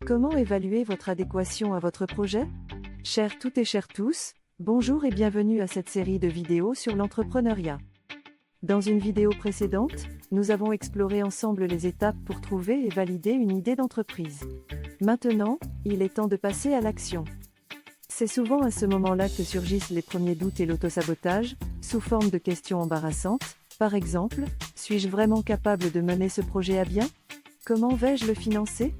Comment évaluer votre adéquation à votre projet? Chères toutes et chers tous, bonjour et bienvenue à cette série de vidéos sur l'entrepreneuriat. Dans une vidéo précédente, nous avons exploré ensemble les étapes pour trouver et valider une idée d'entreprise. Maintenant, il est temps de passer à l'action. C'est souvent à ce moment-là que surgissent les premiers doutes et l'autosabotage, sous forme de questions embarrassantes. Par exemple, suis-je vraiment capable de mener ce projet à bien? Comment vais-je le financer?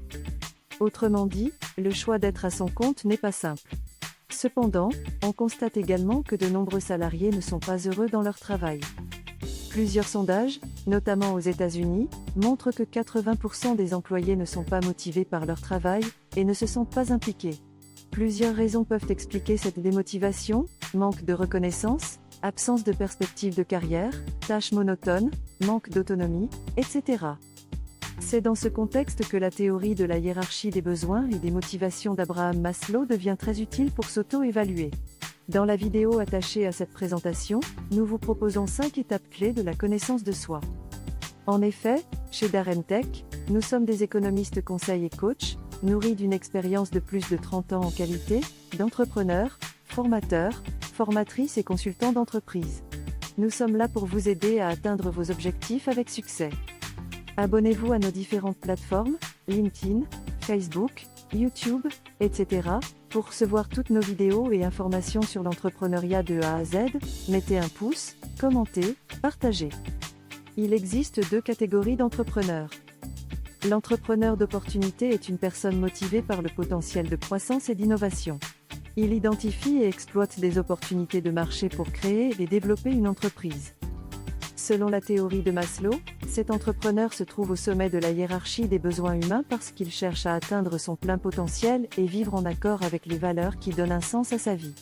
Autrement dit, le choix d'être à son compte n'est pas simple. Cependant, on constate également que de nombreux salariés ne sont pas heureux dans leur travail. Plusieurs sondages, notamment aux États-Unis, montrent que 80% des employés ne sont pas motivés par leur travail et ne se sentent pas impliqués. Plusieurs raisons peuvent expliquer cette démotivation: manque de reconnaissance, absence de perspective de carrière, tâches monotones, manque d'autonomie, etc. C'est dans ce contexte que la théorie de la hiérarchie des besoins et des motivations d'Abraham Maslow devient très utile pour s'auto-évaluer. Dans la vidéo attachée à cette présentation, nous vous proposons 5 étapes clés de la connaissance de soi. En effet, chez Darren Tech, nous sommes des économistes conseils et coachs, nourris d'une expérience de plus de 30 ans en qualité d'entrepreneurs, formateurs, formatrices et consultants d'entreprise. Nous sommes là pour vous aider à atteindre vos objectifs avec succès. Abonnez-vous à nos différentes plateformes, LinkedIn, Facebook, YouTube, etc., pour recevoir toutes nos vidéos et informations sur l'entrepreneuriat de A à Z. Mettez un pouce, commentez, partagez. Il existe 2 catégories d'entrepreneurs. L'entrepreneur d'opportunité est une personne motivée par le potentiel de croissance et d'innovation. Il identifie et exploite des opportunités de marché pour créer et développer une entreprise. Selon la théorie de Maslow, cet entrepreneur se trouve au sommet de la hiérarchie des besoins humains parce qu'il cherche à atteindre son plein potentiel et vivre en accord avec les valeurs qui donnent un sens à sa vie.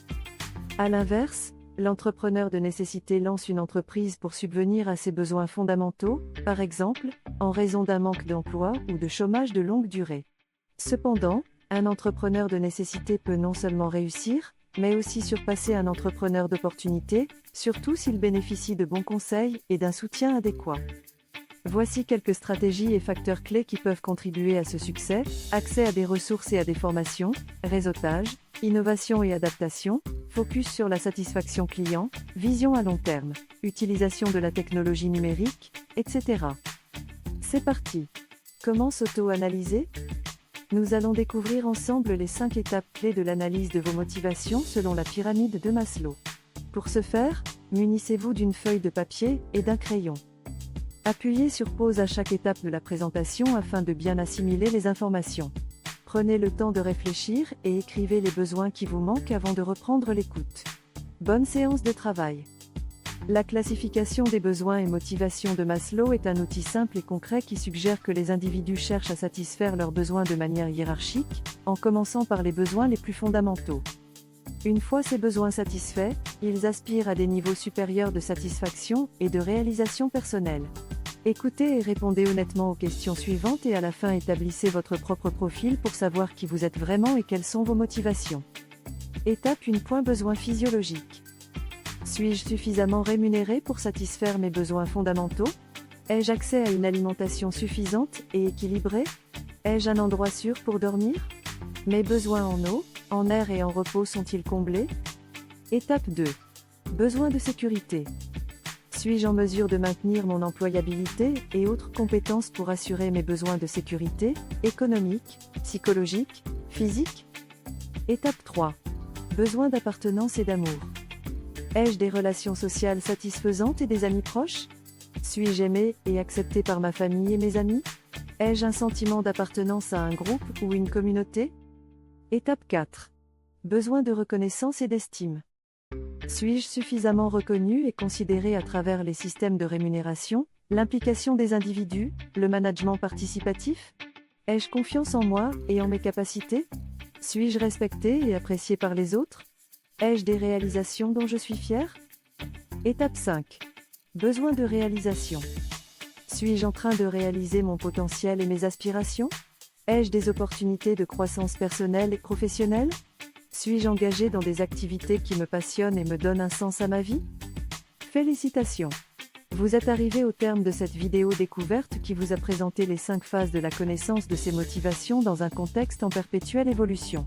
À l'inverse, l'entrepreneur de nécessité lance une entreprise pour subvenir à ses besoins fondamentaux, par exemple, en raison d'un manque d'emploi ou de chômage de longue durée. Cependant, un entrepreneur de nécessité peut non seulement réussir, mais aussi surpasser un entrepreneur d'opportunité, surtout s'il bénéficie de bons conseils et d'un soutien adéquat. Voici quelques stratégies et facteurs clés qui peuvent contribuer à ce succès: accès à des ressources et à des formations, réseautage, innovation et adaptation, focus sur la satisfaction client, vision à long terme, utilisation de la technologie numérique, etc. C'est parti! Comment s'auto-analyser? Nous allons découvrir ensemble les 5 étapes clés de l'analyse de vos motivations selon la pyramide de Maslow. Pour ce faire, munissez-vous d'une feuille de papier et d'un crayon. Appuyez sur pause à chaque étape de la présentation afin de bien assimiler les informations. Prenez le temps de réfléchir et écrivez les besoins qui vous manquent avant de reprendre l'écoute. Bonne séance de travail! La classification des besoins et motivations de Maslow est un outil simple et concret qui suggère que les individus cherchent à satisfaire leurs besoins de manière hiérarchique, en commençant par les besoins les plus fondamentaux. Une fois ces besoins satisfaits, ils aspirent à des niveaux supérieurs de satisfaction et de réalisation personnelle. Écoutez et répondez honnêtement aux questions suivantes et à la fin établissez votre propre profil pour savoir qui vous êtes vraiment et quelles sont vos motivations. Étape 1. Besoins physiologiques. Suis-je suffisamment rémunéré pour satisfaire mes besoins fondamentaux? Ai-je accès à une alimentation suffisante et équilibrée? Ai-je un endroit sûr pour dormir? Mes besoins en eau, en air et en repos sont-ils comblés? Étape 2. Besoins de sécurité. Suis-je en mesure de maintenir mon employabilité et autres compétences pour assurer mes besoins de sécurité, économique, psychologique, physique? Étape 3. Besoins d'appartenance et d'amour. Ai-je des relations sociales satisfaisantes et des amis proches? Suis-je aimé et accepté par ma famille et mes amis? Ai-je un sentiment d'appartenance à un groupe ou une communauté? Étape 4. Besoin de reconnaissance et d'estime. Suis-je suffisamment reconnu et considéré à travers les systèmes de rémunération, l'implication des individus, le management participatif? Ai-je confiance en moi et en mes capacités? Suis-je respecté et apprécié par les autres? Ai-je des réalisations dont je suis fier? Étape 5. Besoin de réalisation. Suis-je en train de réaliser mon potentiel et mes aspirations? Ai-je des opportunités de croissance personnelle et professionnelle? Suis-je engagé dans des activités qui me passionnent et me donnent un sens à ma vie? Félicitations! Vous êtes arrivé au terme de cette vidéo découverte qui vous a présenté les 5 phases de la connaissance de ces motivations dans un contexte en perpétuelle évolution.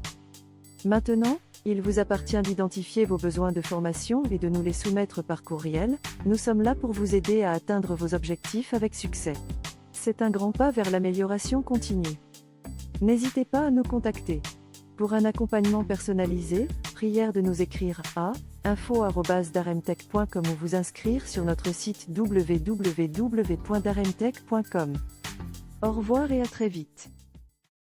Maintenant, il vous appartient d'identifier vos besoins de formation et de nous les soumettre par courriel. Nous sommes là pour vous aider à atteindre vos objectifs avec succès. C'est un grand pas vers l'amélioration continue. N'hésitez pas à nous contacter. Pour un accompagnement personnalisé, prière de nous écrire à info@daremtech.com ou vous inscrire sur notre site www.daremtech.com. Au revoir et à très vite.